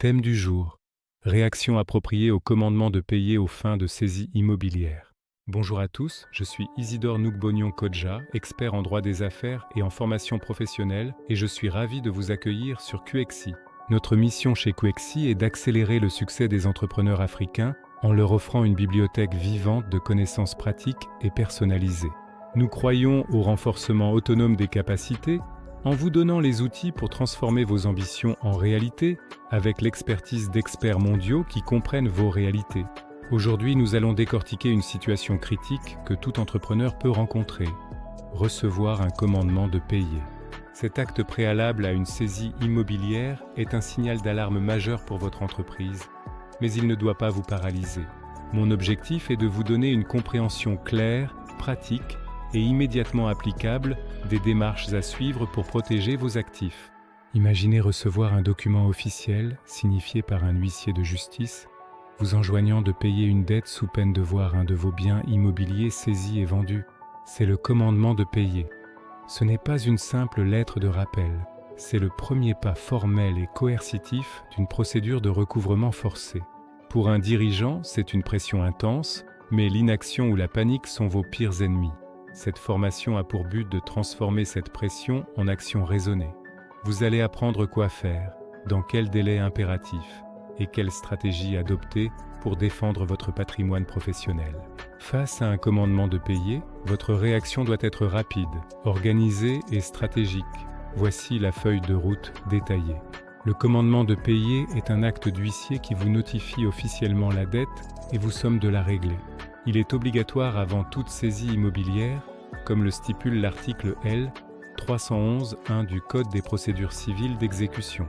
Thème du jour. Réaction appropriée au commandement de payer aux fins de saisie immobilière. Bonjour à tous, je suis Isidore Noukbognon-Kodja, expert en droit des affaires et en formation professionnelle, et je suis ravi de vous accueillir sur QXI. Notre mission chez QXI est d'accélérer le succès des entrepreneurs africains en leur offrant une bibliothèque vivante de connaissances pratiques et personnalisées. Nous croyons au renforcement autonome des capacités en vous donnant les outils pour transformer vos ambitions en réalité avec l'expertise d'experts mondiaux qui comprennent vos réalités. Aujourd'hui, nous allons décortiquer une situation critique que tout entrepreneur peut rencontrer. Recevoir un commandement de payer. Cet acte préalable à une saisie immobilière est un signal d'alarme majeur pour votre entreprise, mais il ne doit pas vous paralyser. Mon objectif est de vous donner une compréhension claire, pratique et immédiatement applicable des démarches à suivre pour protéger vos actifs. Imaginez recevoir un document officiel signifié par un huissier de justice vous enjoignant de payer une dette sous peine de voir un de vos biens immobiliers saisis et vendus. C'est le commandement de payer. Ce n'est pas une simple lettre de rappel, c'est le premier pas formel et coercitif d'une procédure de recouvrement forcé. Pour un dirigeant, c'est une pression intense, mais l'inaction ou la panique sont vos pires ennemis. Cette formation a pour but de transformer cette pression en action raisonnée. Vous allez apprendre quoi faire, dans quel délai impératif et quelle stratégie adopter pour défendre votre patrimoine professionnel. Face à un commandement de payer, votre réaction doit être rapide, organisée et stratégique. Voici la feuille de route détaillée. Le commandement de payer est un acte d'huissier qui vous notifie officiellement la dette et vous somme de la régler. Il est obligatoire avant toute saisie immobilière, comme le stipule l'article L. 311-1 du Code des procédures civiles d'exécution.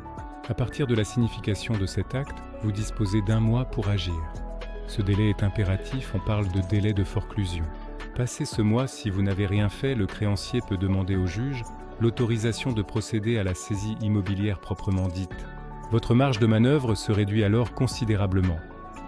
À partir de la signification de cet acte, vous disposez d'1 mois pour agir. Ce délai est impératif, on parle de délai de forclusion. Passé ce mois, si vous n'avez rien fait, le créancier peut demander au juge l'autorisation de procéder à la saisie immobilière proprement dite. Votre marge de manœuvre se réduit alors considérablement.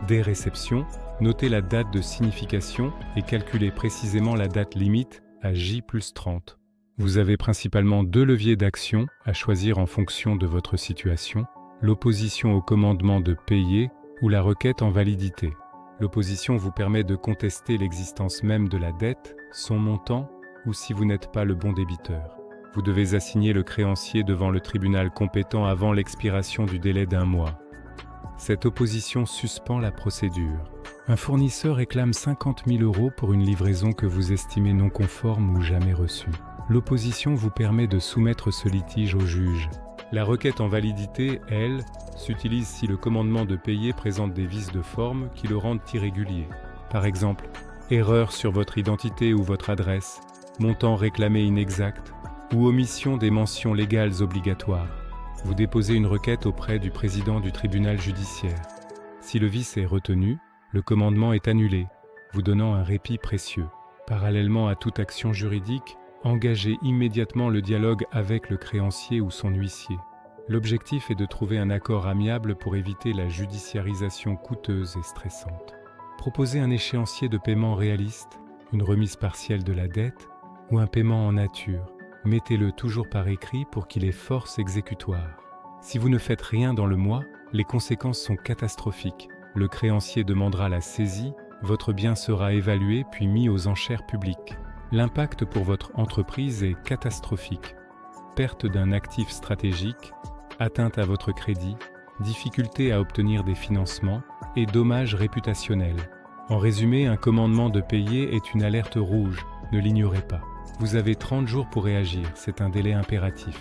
Dès réception, notez la date de signification et calculez précisément la date limite à J+30. Vous avez principalement 2 leviers d'action à choisir en fonction de votre situation, l'opposition au commandement de payer ou la requête en validité. L'opposition vous permet de contester l'existence même de la dette, son montant ou si vous n'êtes pas le bon débiteur. Vous devez assigner le créancier devant le tribunal compétent avant l'expiration du délai d'1 mois. Cette opposition suspend la procédure. Un fournisseur réclame 50 000 € pour une livraison que vous estimez non conforme ou jamais reçue. L'opposition vous permet de soumettre ce litige au juge. La requête en validité, elle, s'utilise si le commandement de payer présente des vices de forme qui le rendent irrégulier. Par exemple, erreur sur votre identité ou votre adresse, montant réclamé inexact, ou omission des mentions légales obligatoires. Vous déposez une requête auprès du président du tribunal judiciaire. Si le vice est retenu, le commandement est annulé, vous donnant un répit précieux. Parallèlement à toute action juridique, engagez immédiatement le dialogue avec le créancier ou son huissier. L'objectif est de trouver un accord amiable pour éviter la judiciarisation coûteuse et stressante. Proposez un échéancier de paiement réaliste, une remise partielle de la dette ou un paiement en nature. Mettez-le toujours par écrit pour qu'il ait force exécutoire. Si vous ne faites rien dans le mois, les conséquences sont catastrophiques. Le créancier demandera la saisie, votre bien sera évalué puis mis aux enchères publiques. L'impact pour votre entreprise est catastrophique. Perte d'un actif stratégique, atteinte à votre crédit, difficulté à obtenir des financements et dommages réputationnels. En résumé, un commandement de payer est une alerte rouge, ne l'ignorez pas. Vous avez 30 jours pour réagir, c'est un délai impératif.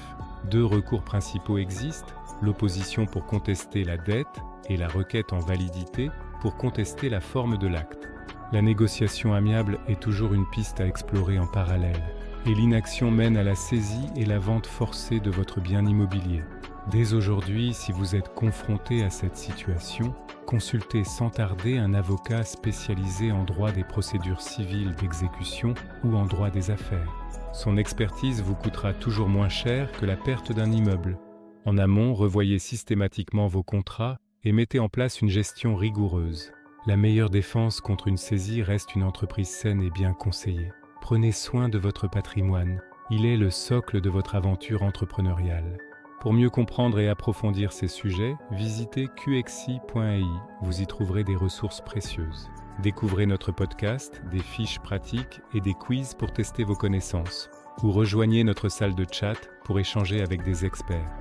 2 recours principaux existent, l'opposition pour contester la dette et la requête en validité pour contester la forme de l'acte. La négociation amiable est toujours une piste à explorer en parallèle, et l'inaction mène à la saisie et la vente forcée de votre bien immobilier. Dès aujourd'hui, si vous êtes confronté à cette situation, consultez sans tarder un avocat spécialisé en droit des procédures civiles d'exécution ou en droit des affaires. Son expertise vous coûtera toujours moins cher que la perte d'un immeuble. En amont, revoyez systématiquement vos contrats et mettez en place une gestion rigoureuse. La meilleure défense contre une saisie reste une entreprise saine et bien conseillée. Prenez soin de votre patrimoine. Il est le socle de votre aventure entrepreneuriale. Pour mieux comprendre et approfondir ces sujets, visitez qxi.ai. Vous y trouverez des ressources précieuses. Découvrez notre podcast, des fiches pratiques et des quiz pour tester vos connaissances. Ou rejoignez notre salle de chat pour échanger avec des experts.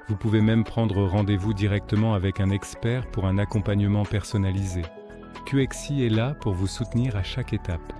Vous pouvez même prendre rendez-vous directement avec un expert pour un accompagnement personnalisé. QXI est là pour vous soutenir à chaque étape.